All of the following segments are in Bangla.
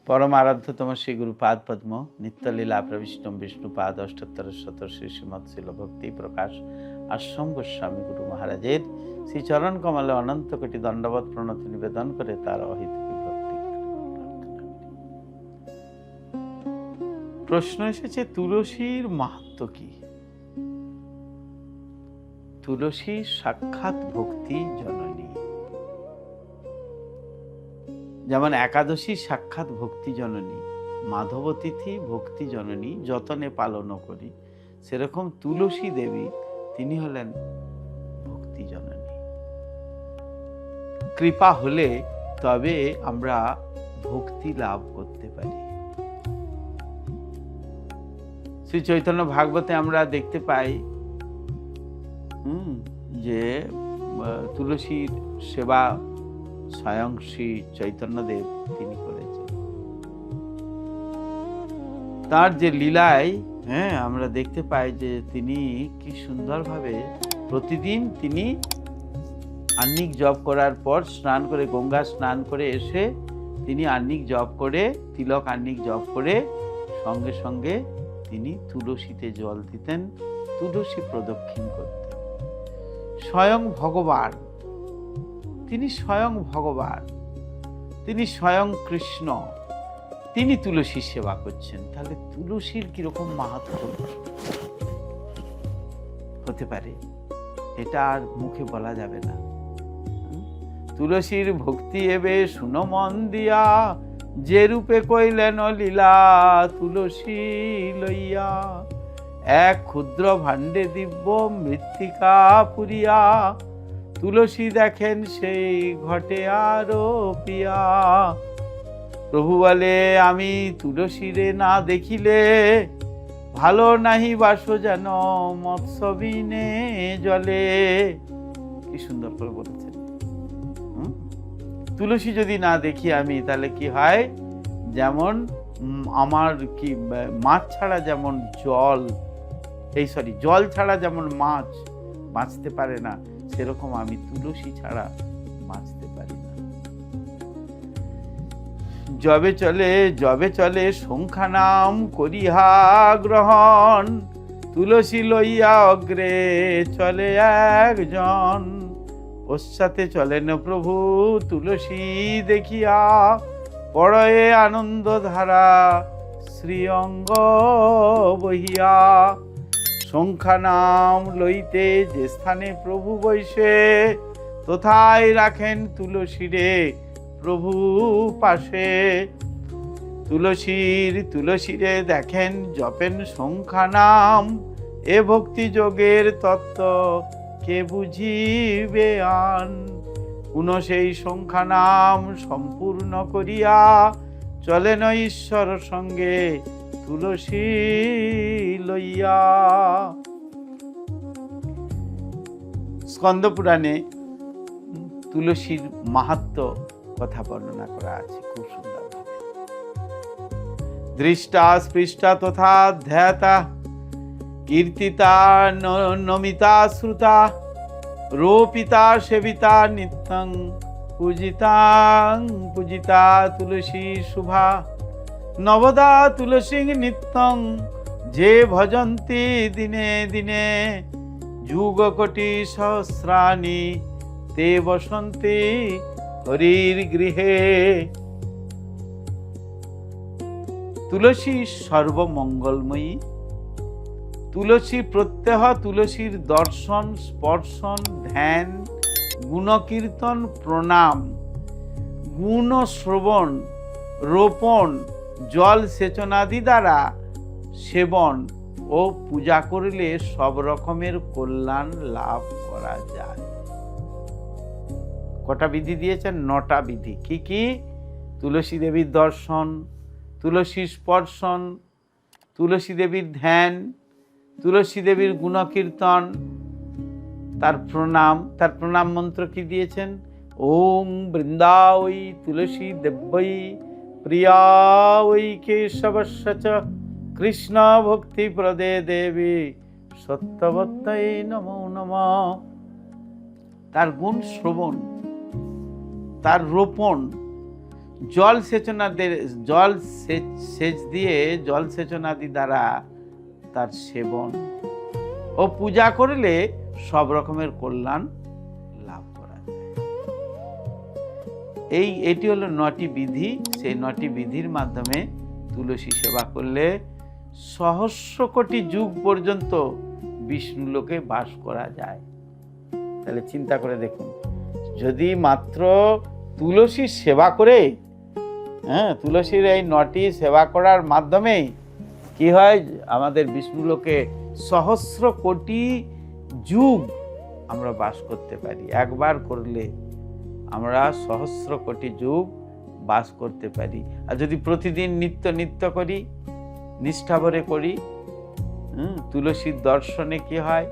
परम आराध्यतम श्री गुरुपाद पद्म नित्यलीला प्रविष्टम विष्णुपाद अष्टोत्तर शत श्री श्रीमद शिल भक्ति प्रकाश आश्रम गोस्वामी गुरु महाराजेर श्री चरण कमले अनंत कोटि दंडवत प्रणति निवेदन करे तार अहित भक्ति। प्रश्न एसेছে तुलसीर माहात्म्य की। तुलसी साक्षात भक्ति जननी, যেমন একাদশী সাক্ষাৎ ভক্তি জননী, মাধব তিথি ভক্তি জননী যতনে পালন করি, সেরকম তুলসী দেবী তিনি হলেন ভক্তি জননী। কৃপা হলে তবে আমরা ভক্তি লাভ করতে পারি। শ্রী চৈতন্য ভাগবতে আমরা দেখতে পাই যে তুলসীর সেবা স্বয়ং শ্রী চৈতন্যদেব তিনি করেছেন। তার যে লীলায় আমরা দেখতে পাই যে তিনি কি সুন্দরভাবে প্রতিদিন তিনি আহ্নিক জপ করার পর স্নান করে, গঙ্গা স্নান করে এসে তিনি আহ্নিক জপ করে, তিলক আহ্নিক জপ করে সঙ্গে সঙ্গে তিনি তুলসীতে জল দিতেন, তুলসী প্রদক্ষিণ করতেন। স্বয়ং ভগবান, তিনি স্বয়ং ভগবান, তিনি স্বয়ং কৃষ্ণ, তিনি তুলসীর সেবা করছেন। তাহলে তুলসীর কিরকম মাহাত্ম্য হতে পারে এটা আর মুখে বলা যাবে না। তুলসীর ভক্তি এবে শুনো মন দিয়া, যে রূপে কইলেন লীলা তুলসী লইয়া। এক ক্ষুদ্র ভাণ্ডে দিব্য মৃত্তিকা পুরিয়া, তুলসী দেখেন সেই ঘটে আরো পিয়া। প্রভু বলে আমি তুলসীরে না দেখিলে, ভালো নাহি বাসো যেন মৎস্যবিনে জলে। কি সুন্দর করে বলেছেন। তুলসী যদি না দেখি আমি, তাহলে কি হয়, যেমন আমার কি মাছ ছাড়া যেমন জল জল ছাড়া যেমন মাছ বাঁচতে পারে না, সেরকম আমি তুলসী ছাড়া বাঁচতে পারি না। যবে চলে সংখ্যা নাম করিহা গ্রহণ, তুলসী লইয়া অগ্রে চলে একজন। পশ্চাতে চলেন প্রভু তুলসী দেখিয়া, পড়য়ে আনন্দ ধারা শ্রীঅঙ্গ বহিয়া। সংখ্যা নাম লইতে যে স্থানে প্রভু বৈশে, তথায় রাখেন তুলসীরে প্রভু পাশে। তুলসীরে দেখেন জপেন সংখ্যা নাম, এ ভক্তি যোগের তত্ত্ব কে বুঝিবে আন। পুনঃ সেই সংখ্যা নাম সম্পূর্ণ করিয়া, চলেন ঈশ্বর সঙ্গে তুলসী লইয়া। স্কন্দ পুরাণে তুলসীর মাহাত্ম্য কথা বর্ণনা করা আছে খুব সুন্দরভাবে। দৃষ্টা স্পৃষ্টা তথা ধ্যাতা, কীর্তিতা নমিতা শ্রুতা, রোপিতা সেবিতা নিত্যং পূজিতা তুলসী শুভা। নবদা তুলসী নিত্যং যে ভজন্তি দিনে দিনে, যুগ কোটি সহস্রাণি তে বসন্তি হরির গৃহে। তুলসী সর্বমঙ্গলময়ী। তুলসী প্রত্যহ তুলসীর দর্শন, স্পর্শন, ধ্যান, গুণকীর্তন, প্রণাম, গুণ শ্রবণ, রোপণ, জল সেচনাদি দ্বারা সেবন ও পূজা করলে সব রকমের কল্যাণ লাভ করা যায়। কটা বিধি দিয়েছেন? 9টা বিধি। কি কি? তুলসী দেবীর দর্শন, তুলসী স্পর্শন, তুলসী দেবীর ধ্যান, তুলসী দেবীর গুণকীর্তন, তার প্রণাম মন্ত্র কি দিয়েছেন? ওম বৃন্দাবৈ তুলসী দেব্যৈ প্রিয়াবৈ কেশবস্য চ কৃষ্ণ ভক্তি প্রদে দেবী সত্যবত্যৈ নমো নমঃ। তার গুণ শ্রবণ, তার রোপণ, সেচ দিয়ে জল সেচনাদি দ্বারা তার সেবন ও পূজা করলে সব রকমের কল্যাণ লাভ করা যায়। এটি হলো 9টি বিধি। সেই 9টি বিধির মাধ্যমে তুলসী সেবা করলে সহস্র কোটি যুগ পর্যন্ত বিষ্ণু লোকে বাস করা যায়। তাহলে চিন্তা করে দেখুন, যদি মাত্র তুলসীর সেবা করে, তুলসীর এই 9টি সেবা করার মাধ্যমে কি হয়, আমাদের বিষ্ণু লোকে সহস্র কোটি যুগ আমরা বাস করতে পারি। একবার করলে আমরা সহস্র কোটি যুগ বাস করতে পারি। আর যদি প্রতিদিন নিত্য করি, নিষ্ঠাভরে করি, তুলসীর দর্শনে কি হয়,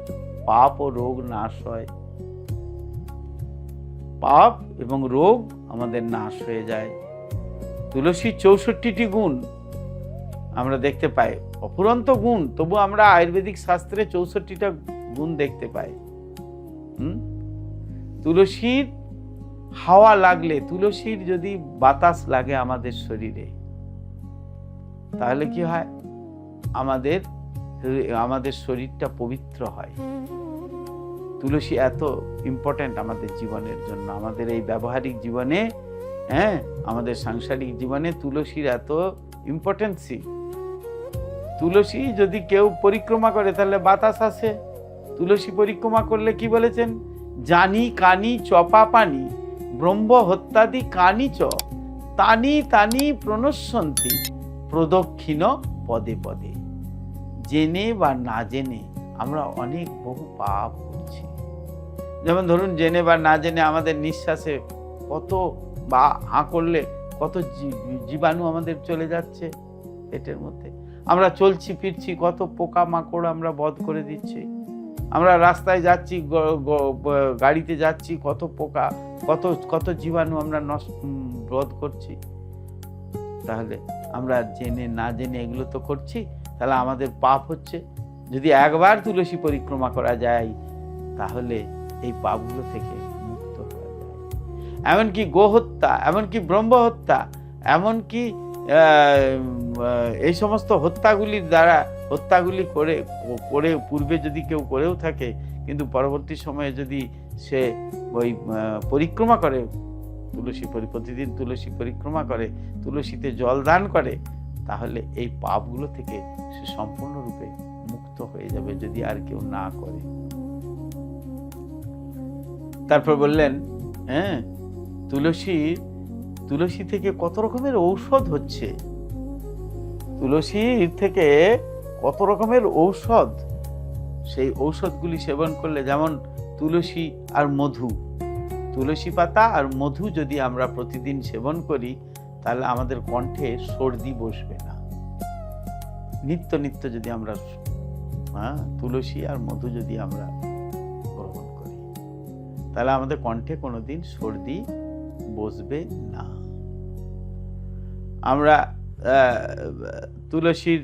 পাপ ও রোগ নাশ হয়। পাপ এবং রোগ আমাদের নাশ হয়ে যায়। তুলসীর 64টি গুণ আমরা দেখতে পাই, অফুরন্ত গুণ। তবু আমরা আয়ুর্বেদিক শাস্ত্রে 64টা গুণ দেখতে পাই। তুলসীর হাওয়া লাগলে, তুলসীর যদি বাতাস লাগে আমাদের শরীরে, তাহলে কি হয়, আমাদের শরীরটা পবিত্র হয়। তুলসী এত ইম্পর্টেন্ট আমাদের জীবনের জন্য, আমাদের এই ব্যবহারিক জীবনে, আমাদের সাংসারিক জীবনে তুলসীর এত ইম্পর্টেন্সি। তুলসী যদি কেউ পরিক্রমা করে তাহলে বাতাস আসে। তুলসী পরিক্রমা করলে কি বলেছেন, জানি কানি চপা পানি ব্রহ্ম হত্যাদি কানি চ তানি প্রণশ্যন্তি প্রদক্ষিণ পদে পদে। জেনে বা না জেনে আমরা অনেক বহু পাপ করছি। যেমন ধরুন, জেনে বা না জেনে আমাদের নিঃশ্বাসে কত, বা হাঁ করলে কত জীবাণু আমাদের চলে যাচ্ছে পেটের মধ্যে। আমরা চলছি ফিরছি, কত পোকা মাকড় আমরা বধ করে দিচ্ছি। আমরা রাস্তায় যাচ্ছি, গাড়িতে যাচ্ছি, কত পোকা, কত জীবাণু আমরা বধ করছি। তাহলে আমরা জেনে না জেনে এগুলো তো করছি, তাহলে আমাদের পাপ হচ্ছে। যদি একবার তুলসী পরিক্রমা করা যায় তাহলে এই পাপগুলো থেকে মুক্ত হওয়া যায়। এমনকি গোহত্যা, এমনকি ব্রহ্ম হত্যা, এমনকি এই সমস্ত হত্যাগুলি করে পূর্বে যদি কেউ করেও থাকে, কিন্তু পরবর্তী সময়ে যদি সে ওই পরিক্রমা করে, প্রতিদিন তুলসী পরিক্রমা করে, তুলসীতে জল দান করে, তাহলে এই পাপগুলো থেকে সে সম্পূর্ণরূপে মুক্ত হয়ে যাবে, যদি আর কেউ না করে। তারপর বললেন, তুলসী থেকে কত রকমের ঔষধ হচ্ছে। তুলসী থেকে কত রকমের ঔষধ, সেই ঔষধগুলি সেবন করলে, যেমন তুলসী আর মধু, তুলসী পাতা আর মধু যদি আমরা প্রতিদিন সেবন করি, তাহলে আমাদের কণ্ঠে সর্দি বসবে না। নিত্য যদি আমরা তুলসী আর মধু যদি আমরা গ্রহণ করি, তাহলে আমাদের কণ্ঠে কোনোদিন সর্দি বসবে না। আমরা তুলসীর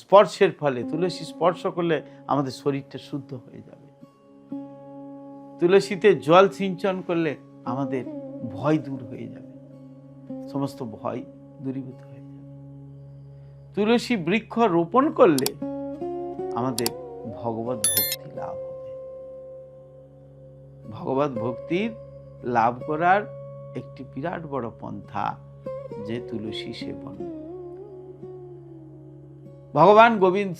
স্পর্শের ফলে, তুলসী স্পর্শ করলে আমাদের শরীরটা শুদ্ধ হয়ে যাবে। তুলসীতে জল সিঞ্চন করলে আমাদের ভয় দূর হয়ে যাবে, সমস্ত ভয় দূরীভূত হয়ে যাবে। তুলসী বৃক্ষ রোপণ করলে আমাদের ভগবত ভক্তি লাভ হবে। ভগবত ভক্তির লাভ করার একটি বিরাট বড় পন্থা যে তুলসী সেবন। ভগবান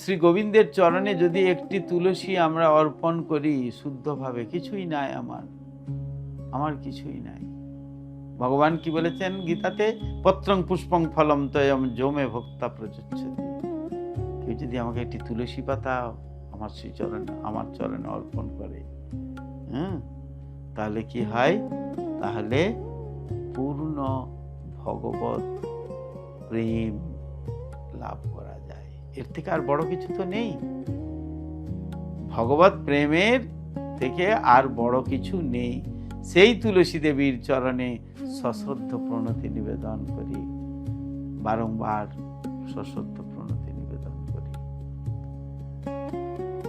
শ্রী গোবিন্দের চরণে যদি একটি তুলসী আমরা অর্পণ করি শুদ্ধভাবে, কিছুই নাই আমার কিছুই নাই। ভগবান কি বলেছেন গীতাতে, পত্রং পুষ্পং ফলম তয়ম যমে ভক্তা প্রযচ্ছতি। কেউ যদি আমাকে একটি তুলসী পাতা আমার চরণে অর্পণ করে, তাহলে কি হয়, তাহলে পূর্ণ ভগবত প্রেম লাভ করা যায়। এর থেকে আর বড় কিছু তো নেই। ভগবত প্রেমের থেকে আর বড় কিছু নেই। সেই তুলসী দেবীর চরণে সশ্রদ্ধ প্রণতি নিবেদন করি, বারংবার সশ্রদ্ধ প্রণতি নিবেদন করি।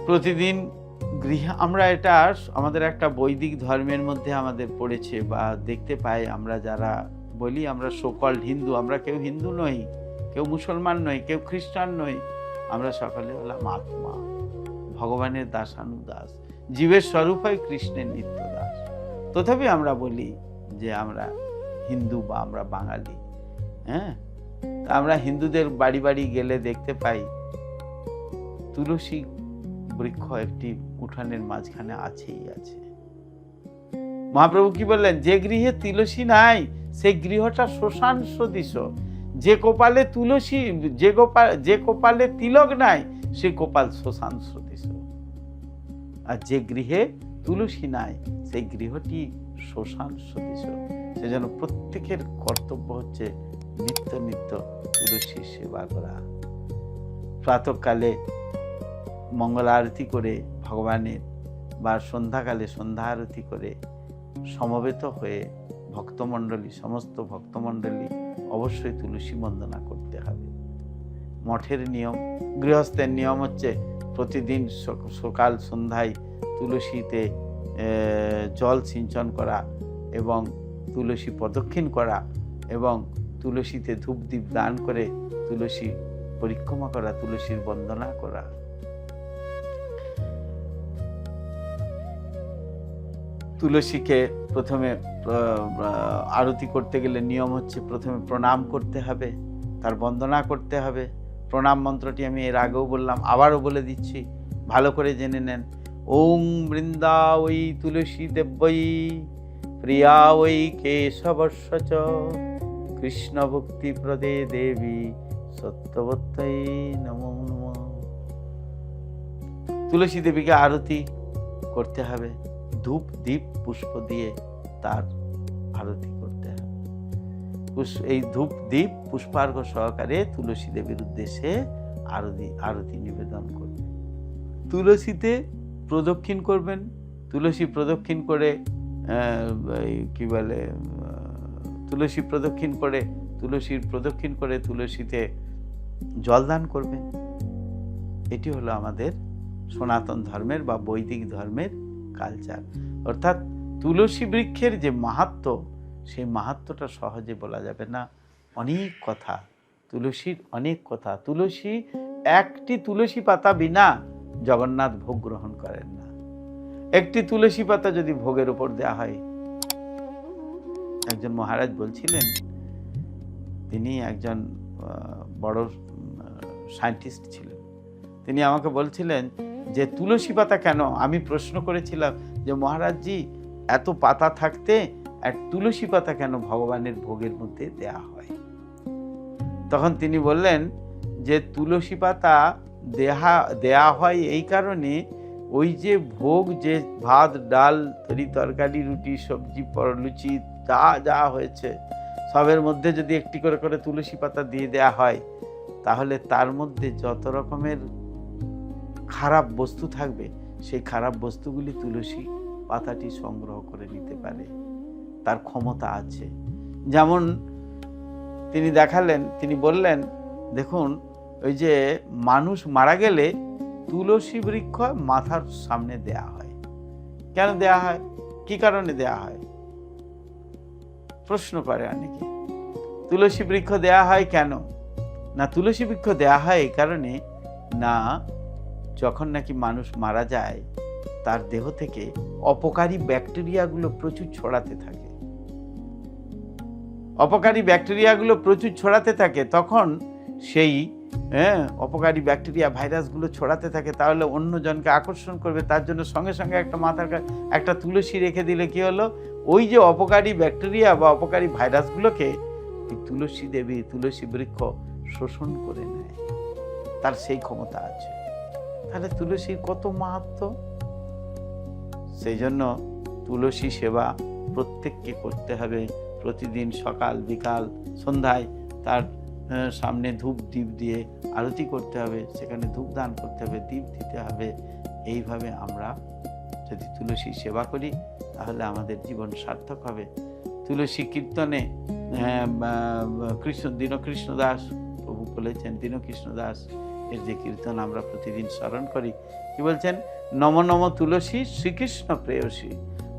প্রতিদিন আমরা এটা আমাদের একটা বৈদিক ধর্মের মধ্যে আমাদের পড়েছে বা দেখতে পাই। আমরা যারা বলি আমরা সকল হিন্দু, আমরা কেউ হিন্দু নই, কেউ মুসলমান নই, কেউ খ্রিস্টান নই, আমরা সকলে হলাম আত্মা, ভগবানের দাসানুদাস, জীবের স্বরূপ হয় কৃষ্ণের নিত্য দাস। তথাপি আমরা বলি যে আমরা হিন্দু বা আমরা বাঙালি। হ্যাঁ, আমরা হিন্দুদের বাড়ি বাড়ি গেলে দেখতে পাই তুলসী বৃক্ষ একটি উঠানের মাঝখানে আছেই আছে। মহাপ্রভু কি বললেন? যে গৃহে তুলসী নাই সেই গৃহটা শ্মশান সদৃশ। যে কপালে তুলসী, যে কপালে তিলক নাই সে কপাল শ্মশান সদৃশ। আর যে গৃহে তুলসী নাই সেই গৃহটি শ্মশান সদৃশ। সেজন্য প্রত্যেকের কর্তব্য হচ্ছে নিত্য নিত্য তুলসীর সেবা করা। প্রাতঃকালে মঙ্গল আরতি করে ভগবানের, বা সন্ধ্যাকালে সন্ধ্যা আরতি করে সমবেত হয়ে ভক্তমণ্ডলী, সমস্ত ভক্তমণ্ডলী অবশ্যই তুলসী বন্দনা করতে হবে। মঠের নিয়ম, গৃহস্থের নিয়ম হচ্ছে প্রতিদিন সকাল সন্ধ্যায় তুলসীতে জল সিঞ্চন করা এবং তুলসী প্রদক্ষিণ করা এবং তুলসীতে ধূপ দীপ দান করে তুলসী পরিক্রমা করা, তুলসীর বন্দনা করা। তুলসীকে প্রথমে আরতি করতে গেলে নিয়ম হচ্ছে প্রথমে প্রণাম করতে হবে, তার বন্দনা করতে হবে। প্রণাম মন্ত্রটি আমি এর আগেও বললাম, আবারও বলে দিচ্ছি, ভালো করে জেনে নেন। ওং বৃন্দা ওই তুলসী দেব্যই প্রিয়া ওই কেশবস্য চ কৃষ্ণ ভক্তি প্রদে দেবী সত্যবত্যই নমো নমঃ। তুলসী দেবীকে আরতি করতে হবে, ধূপ দীপ পুষ্প দিয়ে তার আরতি করতে হবে। এই ধূপ দীপ পুষ্পার্ঘ সহকারে তুলসী দেবীর উদ্দেশ্যে আরতি নিবেদন করবেন। তুলসীতে প্রদক্ষিণ করবেন। তুলসী প্রদক্ষিণ করে কি বলে, তুলসীর প্রদক্ষিণ করে তুলসীতে জলদান করবেন। এটি হলো আমাদের সনাতন ধর্মের বা বৈদিক ধর্মের কালচার। অর্থাৎ তুলসী বৃক্ষের যে মাহাত্ম্য, সেই মাহাত্ম্যটা সহজে বলা যাবে না। অনেক কথা, তুলসীর অনেক কথা। তুলসী, একটি তুলসী পাতা বিনা জগন্নাথ ভোগ গ্রহণ করেন না। একটি তুলসী পাতা যদি ভোগের উপর দেওয়া হয়, একজন মহারাজ বলছিলেন, তিনি একজন বড় সায়েন্টিস্ট ছিলেন। তিনি আমাকে বলছিলেন যে তুলসী পাতা কেন, আমি প্রশ্ন করেছিলাম যে মহারাজজি এত পাতা থাকতে এক তুলসী পাতা কেন ভগবানের ভোগের মধ্যে দেয়া হয়? তখন তিনি বললেন যে তুলসী পাতা দেয়া হয় এই কারণে, ওই যে ভোগ, যে ভাত ডাল তরি তরকারি রুটি সবজি লুচি যা হয়েছে সবের মধ্যে যদি একটি করে করে তুলসী পাতা দিয়ে দেয়া হয়, তাহলে তার মধ্যে যত রকমের খারাপ বস্তু থাকবে সেই খারাপ বস্তুগুলি তুলসী পাতাটি সংগ্রহ করে নিতে পারে, তার ক্ষমতা আছে। যেমন তিনি দেখালেন, তিনি বললেন, দেখুন ওই যে মানুষ মারা গেলে তুলসী বৃক্ষ মাথার সামনে দেয়া হয়। কেন দেয়া হয়? কি কারণে দেয়া হয়? প্রশ্ন করে অনেকে। তুলসী বৃক্ষ দেয়া হয় কেন? না, তুলসী বৃক্ষ দেয়া হয় এই কারণে না, যখন নাকি মানুষ মারা যায় তার দেহ থেকে অপকারী ব্যাকটেরিয়াগুলো প্রচুর ছড়াতে থাকে। অপকারী ব্যাকটেরিয়াগুলো প্রচুর ছড়াতে থাকে, তখন সেই অপকারী ব্যাকটেরিয়া ভাইরাসগুলো ছড়াতে থাকে, তাহলে অন্যজনকে আকর্ষণ করবে। তার জন্য সঙ্গে সঙ্গে একটা মাথার একটা তুলসী রেখে দিলে কি হলো, ওই যে অপকারী ব্যাকটেরিয়া বা অপকারী ভাইরাসগুলোকে তুলসী দেবী, তুলসী বৃক্ষ শোষণ করে নেয়, তার সেই ক্ষমতা আছে। তাহলে তুলসীর কত মাহাত্ম্য! সেই জন্য তুলসী সেবা প্রত্যেককে করতে হবে। প্রতিদিন সকাল বিকাল সন্ধ্যায় তার সামনে ধূপ দীপ দিয়ে আরতি করতে হবে, সেখানে ধূপ দান করতে হবে, দীপ দিতে হবে। এইভাবে আমরা যদি তুলসী সেবা করি তাহলে আমাদের জীবন সার্থক হবে। তুলসী কীর্তনে দীনকৃষ্ণ দাস প্রভু বলেছেন, দীনকৃষ্ণ দাস এর যে কীর্তন আমরা প্রতিদিন স্মরণ করি, কি বলছেন? নম নম তুলসী শ্রীকৃষ্ণ প্রেয়সী,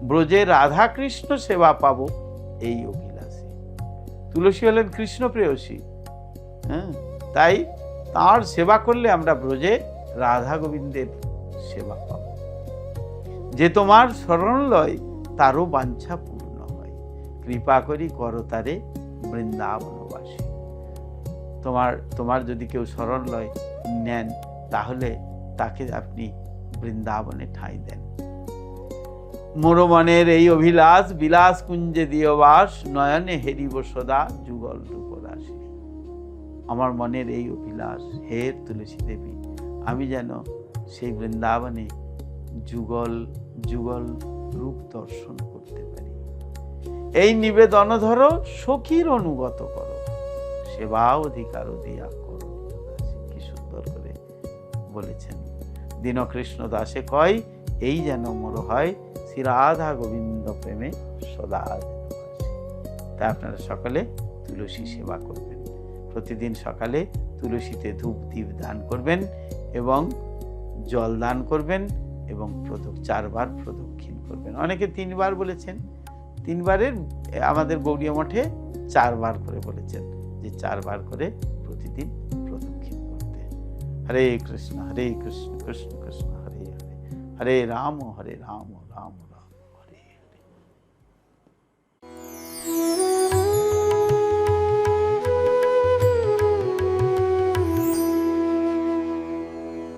ব্রজে রাধা কৃষ্ণ সেবা পাবো এই অভিলাষী। তুলসী হলেন কৃষ্ণ প্রেয়সী, হ্যাঁ, তাই তার সেবা করলে আমরা ব্রজে রাধা গোবিন্দের সেবা পাব। যে তোমার শরণ লয় তারও বাঞ্ছা পূর্ণ হয়, কৃপা করি করো তারে বৃন্দাবনবাসী। তোমার যদি কেউ শরণ লয় নেন, তাহলে তাকে আপনি বৃন্দাবনে ঠাঁই দেন। মোর মনের এই অভিলাষ, বিলাস কুঞ্জে দিও বাস, নয়নে হেরিব সদা যুগল রূপরাশি। আমার মনের এই অভিলাষ, হে তুলসী দেবী, আমি যেন সেই বৃন্দাবনে যুগল যুগল রূপ দর্শন করতে পারি। এই নিবেদন ধরো, সখীর অনুগত করো, সেবা অধিকার দিয়া করো। কি সুন্দর করে বলেছেন দীনকৃষ্ণ দাসে কয়, এই যেন মোর হয় শ্রী রাধা গোবিন্দ প্রেমে সদা যেন বাসি। তাই আপনারা সকলে তুলসী সেবা করবেন, প্রতিদিন সকালে তুলসীতে ধূপ দীপ দান করবেন এবং জল দান করবেন এবং 4 বার প্রদক্ষিণ করবেন। অনেকে 3 বার বলেছেন, 3 বারের আমাদের গৌড়ীয় মঠে 4 বার করে বলেছেন, যে 4 বার করে প্রতিদিন প্রদক্ষিণ করতে। হরে কৃষ্ণ কৃষ্ণ কৃষ্ণ হরে হরে, হরে রাম রাম রাম হরে হরে।